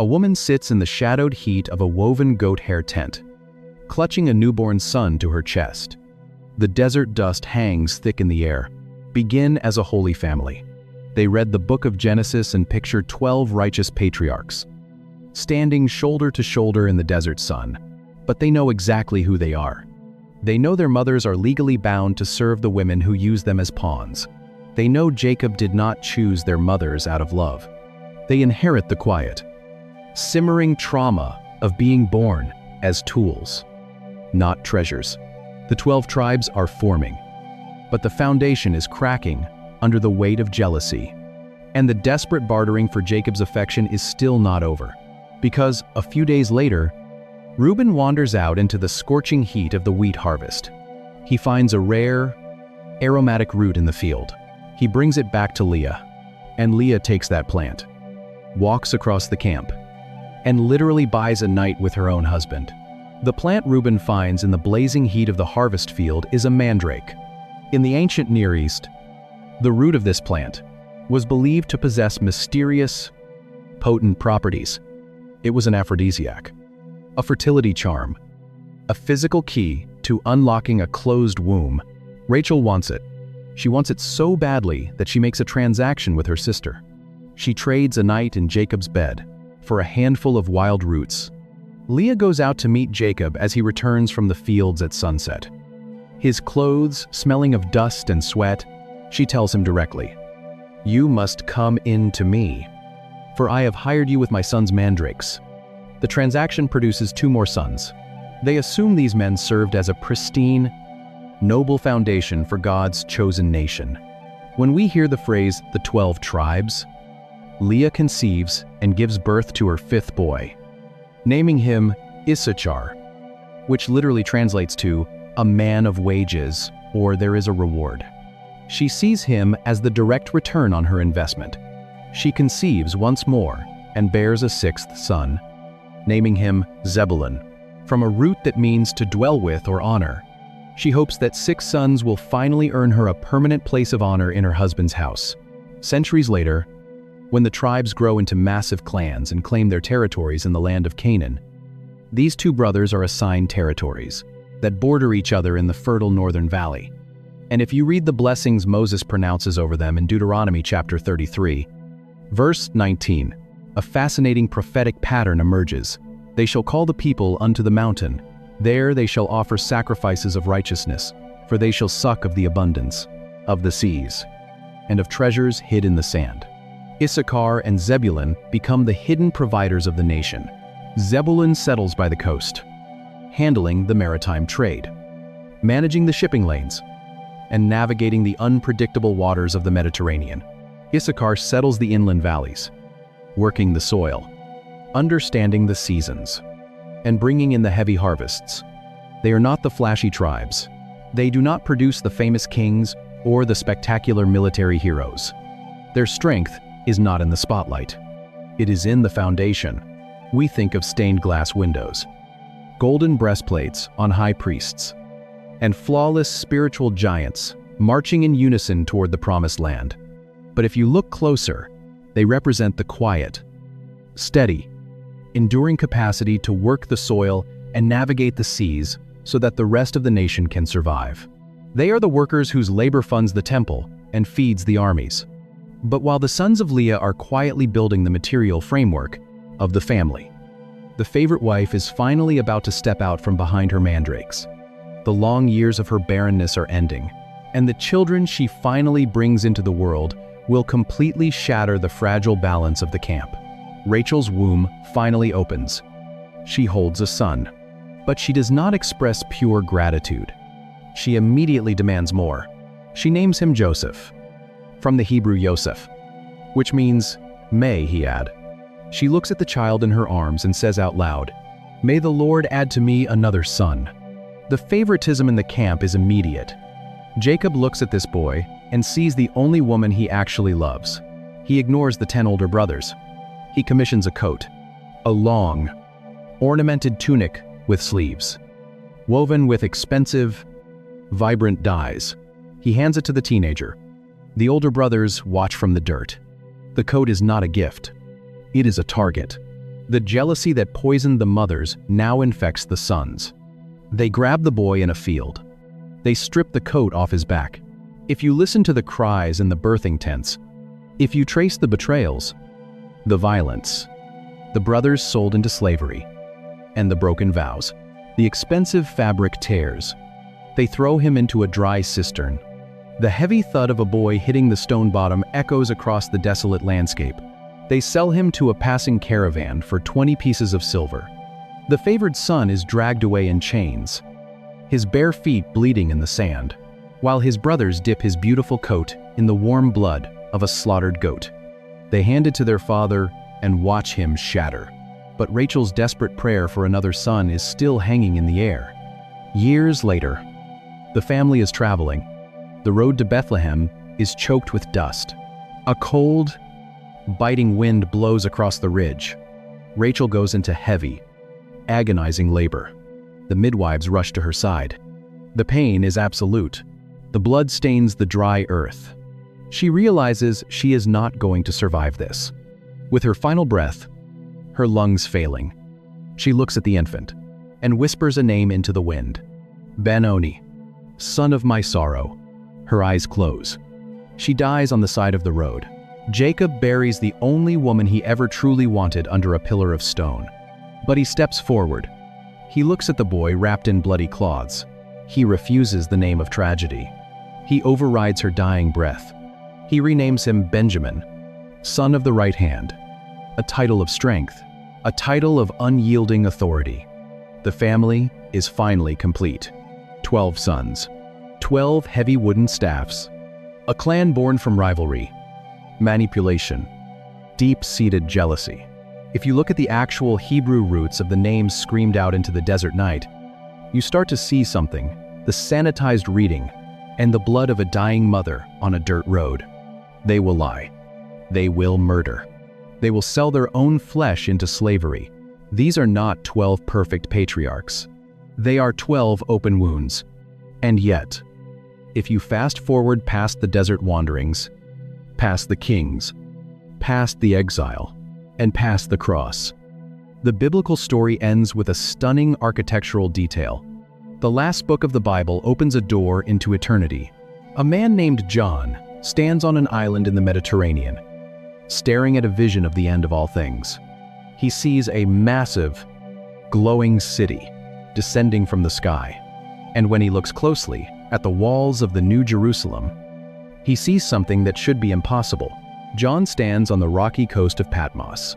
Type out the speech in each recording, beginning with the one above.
A woman sits in the shadowed heat of a woven goat hair tent, clutching a newborn son to her chest. The desert dust hangs thick in the air. Begin as a holy family. They read the book of Genesis and pictured 12 righteous patriarchs, standing shoulder to shoulder in the desert sun. But they know exactly who they are. They know their mothers are legally bound to serve the women who use them as pawns. They know Jacob did not choose their mothers out of love. They inherit the quiet, simmering trauma of being born as tools, not treasures. The 12 tribes are forming, but the foundation is cracking under the weight of jealousy. And the desperate bartering for Jacob's affection is still not over, because a few days later, Reuben wanders out into the scorching heat of the wheat harvest. He finds a rare, aromatic root in the field. He brings it back to Leah, and Leah takes that plant, walks across the camp, and literally buys a night with her own husband. The plant Reuben finds in the blazing heat of the harvest field is a mandrake. In the ancient Near East, the root of this plant was believed to possess mysterious, potent properties. It was an aphrodisiac, a fertility charm, a physical key to unlocking a closed womb. Rachel wants it. She wants it so badly that she makes a transaction with her sister. She trades a night in Jacob's bed for a handful of wild roots. Leah goes out to meet Jacob as he returns from the fields at sunset. His clothes smelling of dust and sweat, she tells him directly, "You must come in to me, for I have hired you with my son's mandrakes." The transaction produces 2 more sons. They assume these men served as a pristine, noble foundation for God's chosen nation. When we hear the phrase, the 12 tribes, Leah conceives and gives birth to her 5th boy, naming him Issachar, which literally translates to a man of wages, or there is a reward. She sees him as the direct return on her investment. She conceives once more and bears a 6th son, naming him Zebulun, from a root that means to dwell with or honor. She hopes that 6 sons will finally earn her a permanent place of honor in her husband's house. Centuries later, when the tribes grow into massive clans and claim their territories in the land of Canaan, these 2 brothers are assigned territories that border each other in the fertile northern valley. And if you read the blessings Moses pronounces over them in Deuteronomy chapter 33, verse 19, a fascinating prophetic pattern emerges. They shall call the people unto the mountain. There they shall offer sacrifices of righteousness, for they shall suck of the abundance of the seas and of treasures hid in the sand. Issachar and Zebulun become the hidden providers of the nation. Zebulun settles by the coast, handling the maritime trade, managing the shipping lanes, and navigating the unpredictable waters of the Mediterranean. Issachar settles the inland valleys, working the soil, understanding the seasons, and bringing in the heavy harvests. They are not the flashy tribes. They do not produce the famous kings or the spectacular military heroes. Their strength is not in the spotlight. It is in the foundation. We think of stained glass windows, golden breastplates on high priests, and flawless spiritual giants marching in unison toward the promised land. But if you look closer, they represent the quiet, steady, enduring capacity to work the soil and navigate the seas so that the rest of the nation can survive. They are the workers whose labor funds the temple and feeds the armies. But while the sons of Leah are quietly building the material framework of the family, the favorite wife is finally about to step out from behind her mandrakes. The long years of her barrenness are ending, and the children she finally brings into the world will completely shatter the fragile balance of the camp. Rachel's womb finally opens. She holds a son, but she does not express pure gratitude. She immediately demands more. She names him Joseph, from the Hebrew Yosef, which means, may he add. She looks at the child in her arms and says out loud, "May the Lord add to me another son." The favoritism in the camp is immediate. Jacob looks at this boy and sees the only woman he actually loves. He ignores the 10 older brothers. He commissions a coat, a long, ornamented tunic with sleeves, woven with expensive, vibrant dyes. He hands it to the teenager. The older brothers watch from the dirt. The coat is not a gift. It is a target. The jealousy that poisoned the mothers now infects the sons. They grab the boy in a field. They strip the coat off his back. If you listen to the cries in the birthing tents, if you trace the betrayals, the violence, the brothers sold into slavery, and the broken vows, the expensive fabric tears. They throw him into a dry cistern. The heavy thud of a boy hitting the stone bottom echoes across the desolate landscape. They sell him to a passing caravan for 20 pieces of silver. The favored son is dragged away in chains, his bare feet bleeding in the sand, while his brothers dip his beautiful coat in the warm blood of a slaughtered goat. They hand it to their father and watch him shatter. But Rachel's desperate prayer for another son is still hanging in the air. Years later, the family is traveling. The road to Bethlehem is choked with dust. A cold, biting wind blows across the ridge. Rachel goes into heavy, agonizing labor. The midwives rush to her side. The pain is absolute. The blood stains the dry earth. She realizes she is not going to survive this. With her final breath, her lungs failing, she looks at the infant and whispers a name into the wind. Benoni, son of my sorrow. Her eyes close. She dies on the side of the road. Jacob buries the only woman he ever truly wanted under a pillar of stone. But he steps forward. He looks at the boy wrapped in bloody cloths. He refuses the name of tragedy. He overrides her dying breath. He renames him Benjamin, son of the right hand, a title of strength, a title of unyielding authority. The family is finally complete. 12 sons, 12 heavy wooden staffs, a clan born from rivalry, manipulation, deep-seated jealousy. If you look at the actual Hebrew roots of the names screamed out into the desert night, you start to see something, the sanitized reading, and the blood of a dying mother on a dirt road. They will lie. They will murder. They will sell their own flesh into slavery. These are not 12 perfect patriarchs. They are 12 open wounds. And yet, if you fast forward past the desert wanderings, past the kings, past the exile, and past the cross, the biblical story ends with a stunning architectural detail. The last book of the Bible opens a door into eternity. A man named John stands on an island in the Mediterranean, staring at a vision of the end of all things. He sees a massive, glowing city descending from the sky, and when he looks closely at the walls of the New Jerusalem, he sees something that should be impossible. John stands on the rocky coast of Patmos.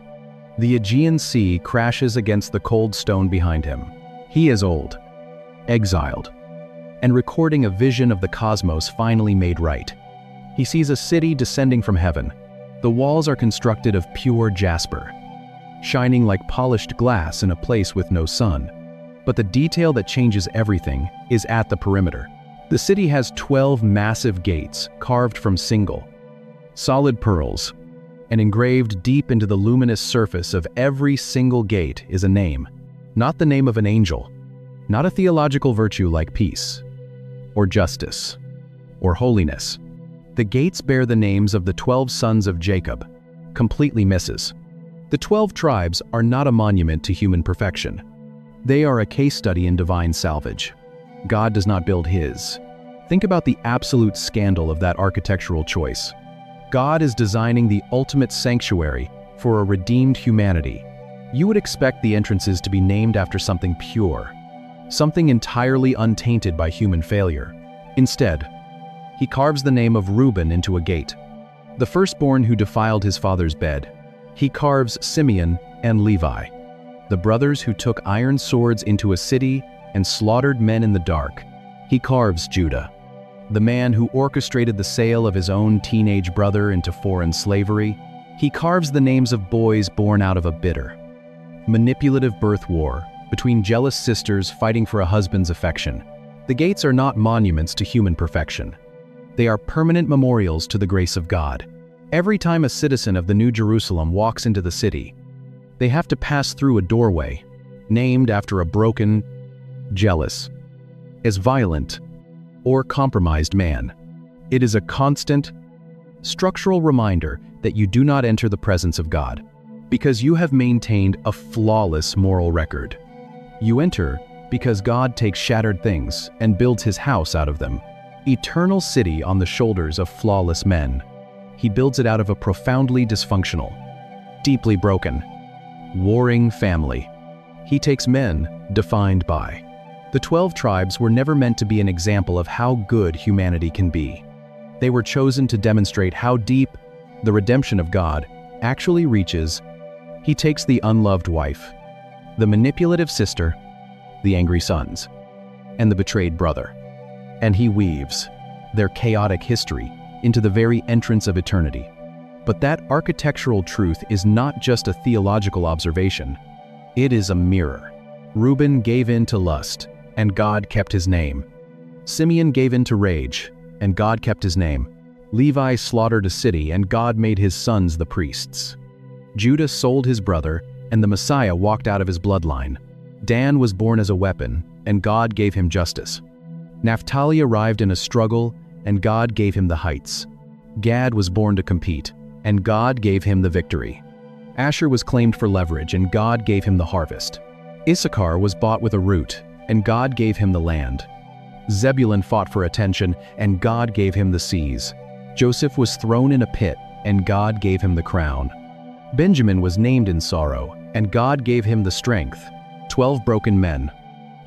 The Aegean Sea crashes against the cold stone behind him. He is old, exiled, and recording a vision of the cosmos finally made right. He sees a city descending from heaven. The walls are constructed of pure jasper, shining like polished glass in a place with no sun. But the detail that changes everything is at the perimeter. The city has 12 massive gates carved from single, solid pearls, and engraved deep into the luminous surface of every single gate is a name. Not the name of an angel, not a theological virtue like peace, or justice, or holiness. The gates bear the names of the 12 sons of Jacob, completely misses. The 12 tribes are not a monument to human perfection. They are a case study in divine salvage. God does not build his. Think about the absolute scandal of that architectural choice. God is designing the ultimate sanctuary for a redeemed humanity. You would expect the entrances to be named after something pure, something entirely untainted by human failure. Instead, he carves the name of Reuben into a gate, the firstborn who defiled his father's bed. He carves Simeon and Levi, the brothers who took iron swords into a city and slaughtered men in the dark. He carves Judah, the man who orchestrated the sale of his own teenage brother into foreign slavery. He carves the names of boys born out of a bitter, manipulative birth war between jealous sisters fighting for a husband's affection. The gates are not monuments to human perfection. They are permanent memorials to the grace of God. Every time a citizen of the New Jerusalem walks into the city, they have to pass through a doorway named after a broken, jealous, as violent, or compromised man. It is a constant, structural reminder that you do not enter the presence of God because you have maintained a flawless moral record. You enter because God takes shattered things and builds his house out of them. Eternal city on the shoulders of flawless men. He builds it out of a profoundly dysfunctional, deeply broken, warring family. He takes men defined by. The 12 tribes were never meant to be an example of how good humanity can be. They were chosen to demonstrate how deep the redemption of God actually reaches. He takes the unloved wife, the manipulative sister, the angry sons, and the betrayed brother, and he weaves their chaotic history into the very entrance of eternity. But that architectural truth is not just a theological observation. It is a mirror. Reuben gave in to lust, and God kept his name. Simeon gave in to rage, and God kept his name. Levi slaughtered a city, and God made his sons the priests. Judah sold his brother, and the Messiah walked out of his bloodline. Dan was born as a weapon, and God gave him justice. Naphtali arrived in a struggle, and God gave him the heights. Gad was born to compete, and God gave him the victory. Asher was claimed for leverage, and God gave him the harvest. Issachar was bought with a root, and God gave him the land. Zebulun fought for attention, and God gave him the seas. Joseph was thrown in a pit, and God gave him the crown. Benjamin was named in sorrow, and God gave him the strength. 12 broken men,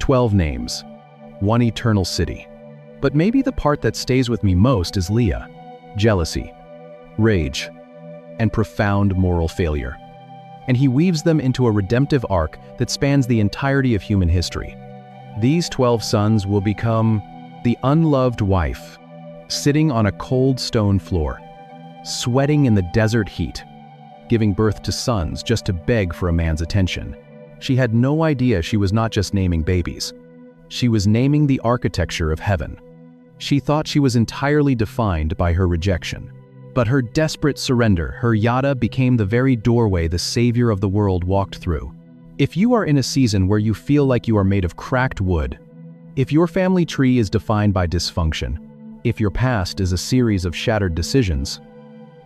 12 names, one eternal city. But maybe the part that stays with me most is Leah. Jealousy, rage, and profound moral failure. And he weaves them into a redemptive arc that spans the entirety of human history. These 12 sons will become the unloved wife, sitting on a cold stone floor, sweating in the desert heat, giving birth to sons just to beg for a man's attention. She had no idea she was not just naming babies. She was naming the architecture of heaven. She thought she was entirely defined by her rejection. But her desperate surrender, her yada, became the very doorway the Savior of the world walked through. If you are in a season where you feel like you are made of cracked wood, if your family tree is defined by dysfunction, if your past is a series of shattered decisions,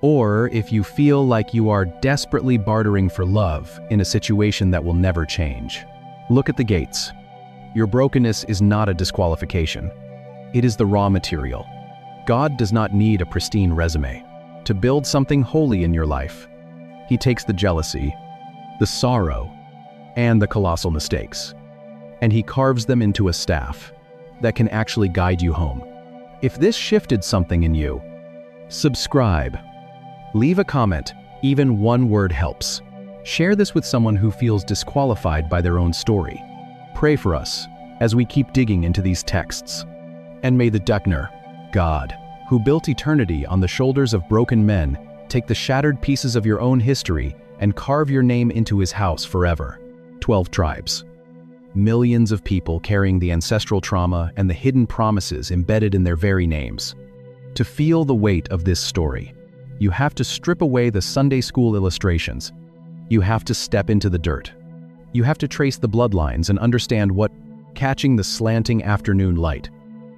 or if you feel like you are desperately bartering for love in a situation that will never change, look at the gates. Your brokenness is not a disqualification. It is the raw material. God does not need a pristine resume to build something holy in your life. He takes the jealousy, the sorrow, and the colossal mistakes, and he carves them into a staff that can actually guide you home. If this shifted something in you, subscribe. Leave a comment, even one word helps. Share this with someone who feels disqualified by their own story. Pray for us as we keep digging into these texts. And may the Duckner, God, who built eternity on the shoulders of broken men, take the shattered pieces of your own history and carve your name into his house forever. 12 tribes. Millions of people carrying the ancestral trauma and the hidden promises embedded in their very names. To feel the weight of this story, you have to strip away the Sunday school illustrations. You have to step into the dirt. You have to trace the bloodlines and understand what catching the slanting afternoon light.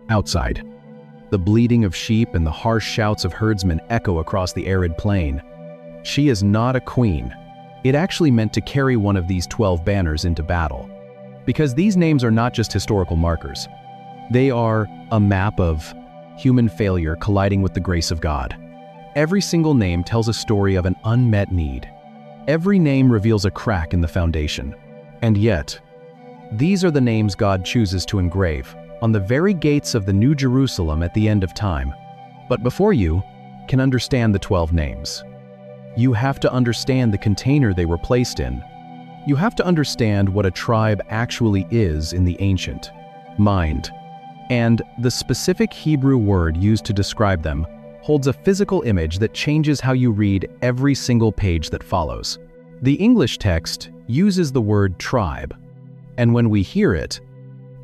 Outside, the bleating of sheep and the harsh shouts of herdsmen echo across the arid plain. She is not a queen. It actually meant to carry one of these 12 banners into battle. Because these names are not just historical markers. They are a map of human failure colliding with the grace of God. Every single name tells a story of an unmet need. Every name reveals a crack in the foundation. And yet, these are the names God chooses to engrave on the very gates of the New Jerusalem at the end of time. But before you can understand the 12 names, you have to understand the container they were placed in. You have to understand what a tribe actually is in the ancient mind. And the specific Hebrew word used to describe them holds a physical image that changes how you read every single page that follows. The English text uses the word tribe, and when we hear it,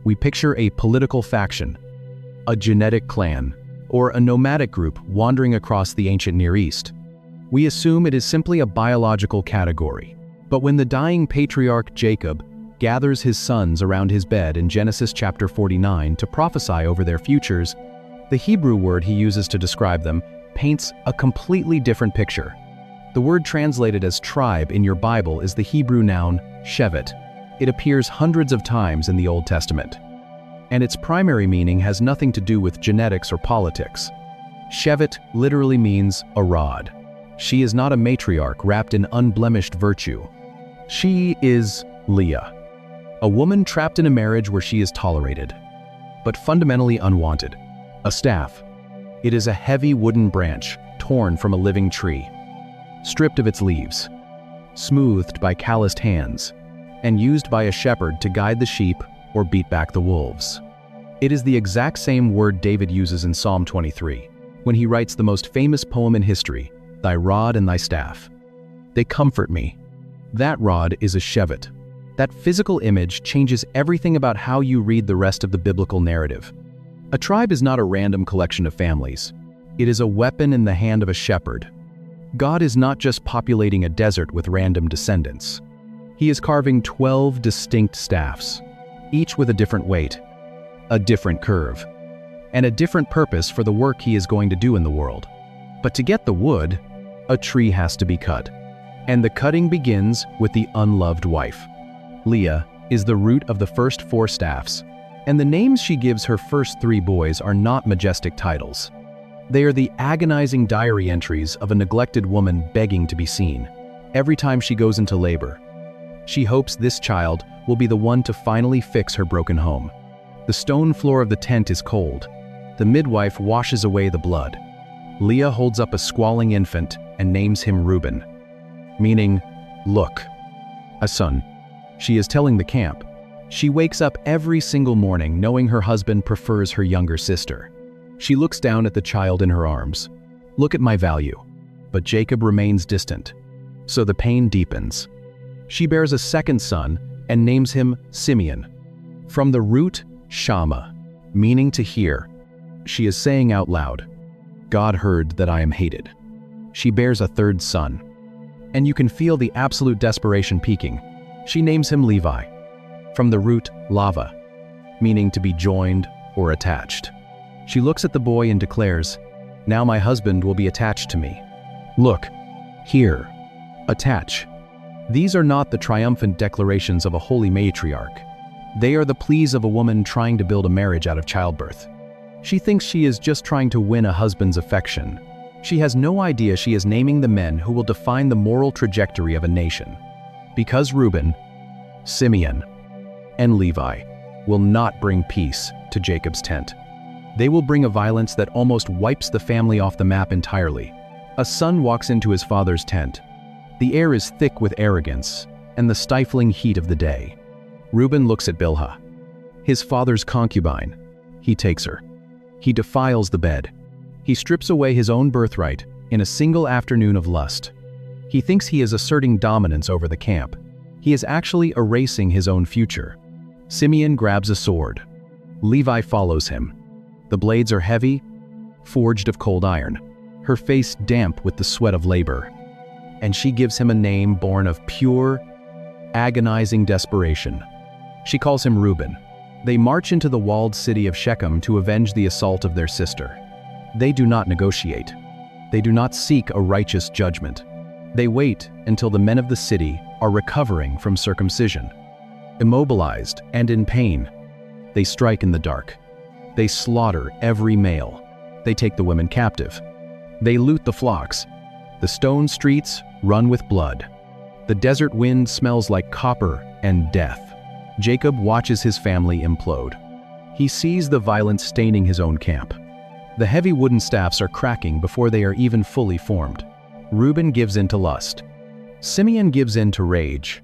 we picture a political faction, a genetic clan, or a nomadic group wandering across the ancient Near East. We assume it is simply a biological category. But when the dying patriarch Jacob gathers his sons around his bed in Genesis chapter 49 to prophesy over their futures, the Hebrew word he uses to describe them paints a completely different picture. The word translated as tribe in your Bible is the Hebrew noun shevet. It appears hundreds of times in the Old Testament. And its primary meaning has nothing to do with genetics or politics. Shevet literally means a rod. She is not a matriarch wrapped in unblemished virtue. She is Leah, a woman trapped in a marriage where she is tolerated, but fundamentally unwanted. A staff. It is a heavy wooden branch torn from a living tree, stripped of its leaves, smoothed by calloused hands, and used by a shepherd to guide the sheep or beat back the wolves. It is the exact same word David uses in Psalm 23, when he writes the most famous poem in history, "Thy rod and thy staff. They comfort me." That rod is a shevet. That physical image changes everything about how you read the rest of the biblical narrative. A tribe is not a random collection of families. It is a weapon in the hand of a shepherd. God is not just populating a desert with random descendants. He is carving 12 distinct staffs, each with a different weight, a different curve, and a different purpose for the work he is going to do in the world. But to get the wood, a tree has to be cut. And the cutting begins with the unloved wife. Leah is the root of the first 4 staffs, and the names she gives her first 3 boys are not majestic titles. They are the agonizing diary entries of a neglected woman begging to be seen. Every time she goes into labor, she hopes this child will be the one to finally fix her broken home. The stone floor of the tent is cold. The midwife washes away the blood. Leah holds up a squalling infant and names him Reuben, meaning, look, a son. She is telling the camp. She wakes up every single morning knowing her husband prefers her younger sister. She looks down at the child in her arms. Look at my value. But Jacob remains distant, so the pain deepens. She bears a second son and names him Simeon, from the root Shama, meaning to hear. She is saying out loud, God heard that I am hated. She bears a third son, and you can feel the absolute desperation peaking. She names him Levi, from the root lava, meaning to be joined or attached. She looks at the boy and declares, now my husband will be attached to me. Look, here, attach. These are not the triumphant declarations of a holy matriarch. They are the pleas of a woman trying to build a marriage out of childbirth. She thinks she is just trying to win a husband's affection. She has no idea she is naming the men who will define the moral trajectory of a nation. Because Reuben, Simeon, and Levi will not bring peace to Jacob's tent. They will bring a violence that almost wipes the family off the map entirely. A son walks into his father's tent. The air is thick with arrogance and the stifling heat of the day. Reuben looks at Bilhah, his father's concubine. He takes her. He defiles the bed. He strips away his own birthright in a single afternoon of lust. He thinks he is asserting dominance over the camp. He is actually erasing his own future. Simeon grabs a sword. Levi follows him. The blades are heavy, forged of cold iron, her face damp with the sweat of labor. And she gives him a name born of pure, agonizing desperation. She calls him Reuben. They march into the walled city of Shechem to avenge the assault of their sister. They do not negotiate. They do not seek a righteous judgment. They wait until the men of the city are recovering from circumcision. Immobilized and in pain, they strike in the dark. They slaughter every male. They take the women captive. They loot the flocks. The stone streets run with blood. The desert wind smells like copper and death. Jacob watches his family implode. He sees the violence staining his own camp. The heavy wooden staffs are cracking before they are even fully formed. Reuben gives in to lust. Simeon gives in to rage.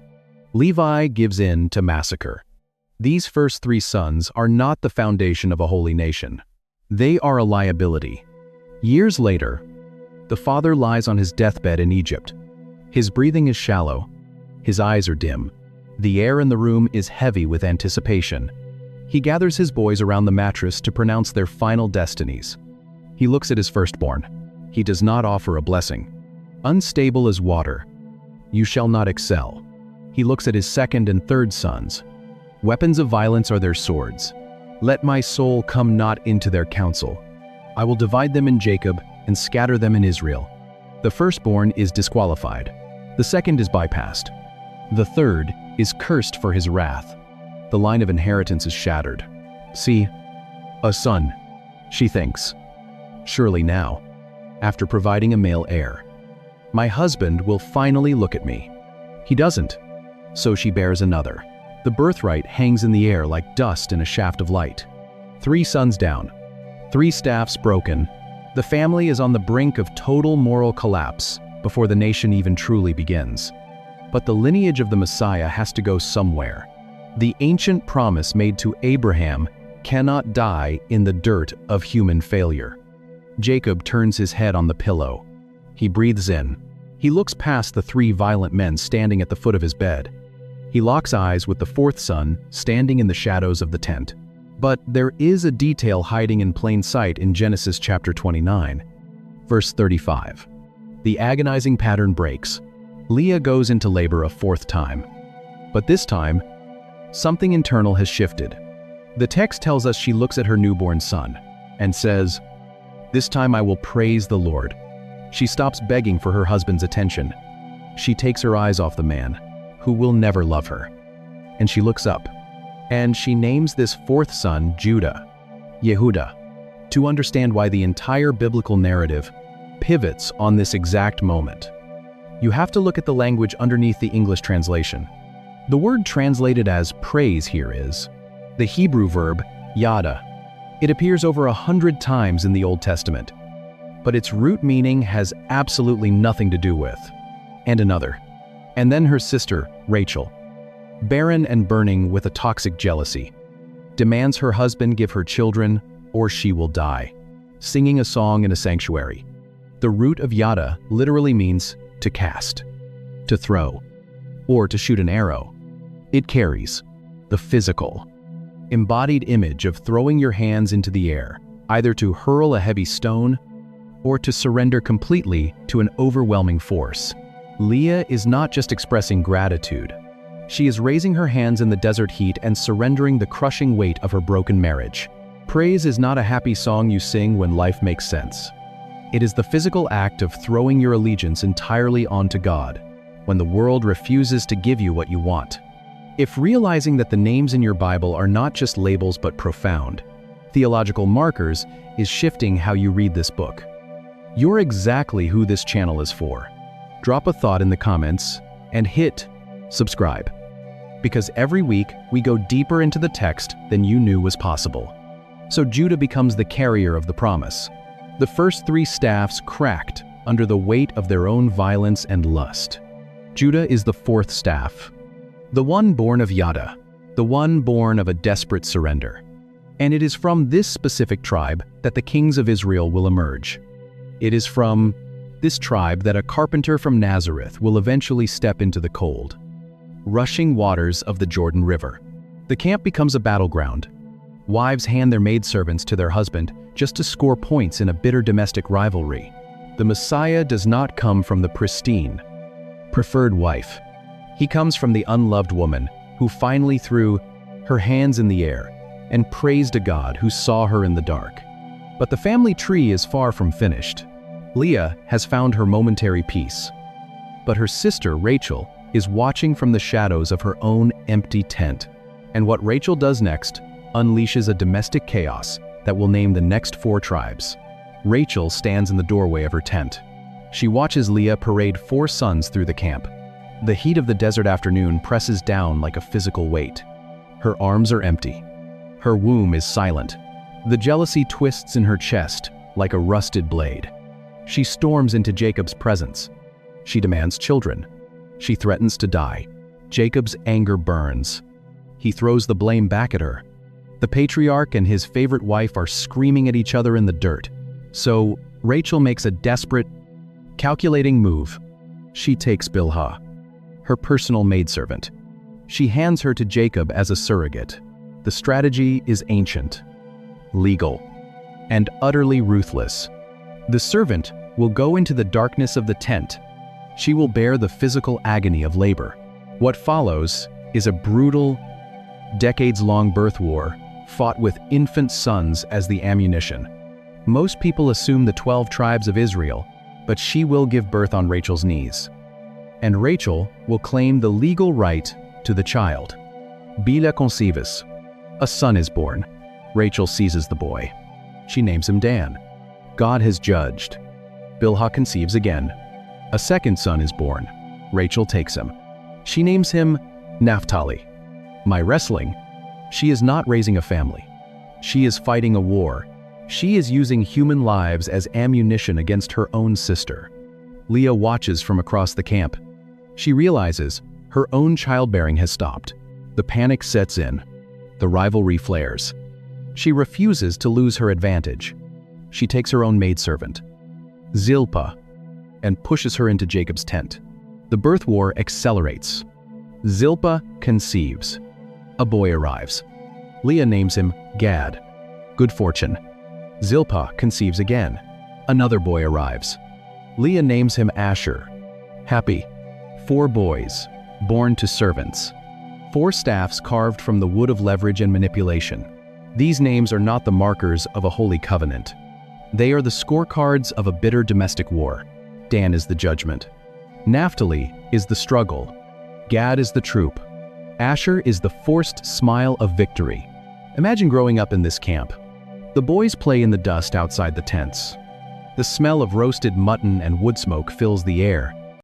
Levi gives in to massacre. These first 3 sons are not the foundation of a holy nation. They are a liability. Years later, the father lies on his deathbed in Egypt. His breathing is shallow. His eyes are dim. The air in the room is heavy with anticipation. He gathers his boys around the mattress to pronounce their final destinies. He looks at his firstborn. He does not offer a blessing. Unstable as water, you shall not excel. He looks at his second and third sons. Weapons of violence are their swords. Let my soul come not into their counsel. I will divide them in Jacob and scatter them in Israel. The firstborn is disqualified. The second is bypassed. The third is cursed for his wrath. The line of inheritance is shattered. See, a son, she thinks. Surely now, after providing a male heir, my husband will finally look at me. He doesn't, so she bears another. The birthright hangs in the air like dust in a shaft of light. 3 sons down, 3 staffs broken. The family is on the brink of total moral collapse before the nation even truly begins. But the lineage of the Messiah has to go somewhere. The ancient promise made to Abraham cannot die in the dirt of human failure. Jacob turns his head on the pillow. He breathes in. He looks past the 3 violent men standing at the foot of his bed. He locks eyes with the 4th son standing in the shadows of the tent. But there is a detail hiding in plain sight in Genesis chapter 29, verse 35. The agonizing pattern breaks. Leah goes into labor a 4th time. But this time, something internal has shifted. The text tells us she looks at her newborn son and says, "This time I will praise the Lord." She stops begging for her husband's attention. She takes her eyes off the man, who will never love her. And she looks up, and she names this 4th son Judah, Yehuda, to understand why the entire biblical narrative pivots on this exact moment. You have to look at the language underneath the English translation. The word translated as praise here is the Hebrew verb yada. It appears over 100 times in the Old Testament, but its root meaning has absolutely nothing to do with. And another. And then her sister, Rachel, barren and burning with a toxic jealousy, demands her husband give her children or she will die, singing a song in a sanctuary. The root of yada literally means to cast, to throw, or to shoot an arrow. It carries the physical, embodied image of throwing your hands into the air, either to hurl a heavy stone or to surrender completely to an overwhelming force. Leah is not just expressing gratitude. She is raising her hands in the desert heat and surrendering the crushing weight of her broken marriage. Praise is not a happy song you sing when life makes sense. It is the physical act of throwing your allegiance entirely onto God when the world refuses to give you what you want. If realizing that the names in your Bible are not just labels but profound theological markers is shifting how you read this book, you're exactly who this channel is for. Drop a thought in the comments and hit subscribe, because every week we go deeper into the text than you knew was possible. So Judah becomes the carrier of the promise. The first 3 staffs cracked under the weight of their own violence and lust. Judah is the 4th staff, the one born of Yada, the one born of a desperate surrender. And it is from this specific tribe that the kings of Israel will emerge. It is from this tribe that a carpenter from Nazareth will eventually step into the cold, rushing waters of the Jordan River. The camp becomes a battleground. Wives hand their maidservants to their husband just to score points in a bitter domestic rivalry. The Messiah does not come from the pristine, preferred wife. He comes from the unloved woman who finally threw her hands in the air and praised a God who saw her in the dark. But the family tree is far from finished. Leah has found her momentary peace, but her sister Rachel is watching from the shadows of her own empty tent. And what Rachel does next unleashes a domestic chaos that will name the next 4 tribes. Rachel stands in the doorway of her tent. She watches Leah parade 4 sons through the camp. The heat of the desert afternoon presses down like a physical weight. Her arms are empty. Her womb is silent. The jealousy twists in her chest like a rusted blade. She storms into Jacob's presence. She demands children. She threatens to die. Jacob's anger burns. He throws the blame back at her. The patriarch and his favorite wife are screaming at each other in the dirt. So Rachel makes a desperate, calculating move. She takes Bilhah, her personal maidservant. She hands her to Jacob as a surrogate. The strategy is ancient, legal, and utterly ruthless. The servant will go into the darkness of the tent. She will bear the physical agony of labor. What follows is a brutal, decades-long birth war fought with infant sons as the ammunition. Most people assume the 12 tribes of Israel but she will give birth on Rachel's knees. And Rachel will claim the legal right to the child. Bilha conceives. A son is born. Rachel seizes the boy. She names him Dan. God has judged. Bilhah conceives again. A second son is born. Rachel takes him. She names him Naphtali. My wrestling. She is not raising a family. She is fighting a war. She is using human lives as ammunition against her own sister. Leah watches from across the camp. She realizes her own childbearing has stopped. The panic sets in. The rivalry flares. She refuses to lose her advantage. She takes her own maidservant, Zilpah, and pushes her into Jacob's tent. The birth war accelerates. Zilpah conceives. A boy arrives. Leah names him Gad. Good fortune. Zilpah conceives again. Another boy arrives. Leah names him Asher. Happy. 4 boys, born to servants. 4 staffs carved from the wood of leverage and manipulation. These names are not the markers of a holy covenant. They are the scorecards of a bitter domestic war. Dan is the judgment. Naphtali is the struggle. Gad is the troop. Asher is the forced smile of victory. Imagine growing up in this camp. The boys play in the dust outside the tents. The smell of roasted mutton and wood smoke fills the air.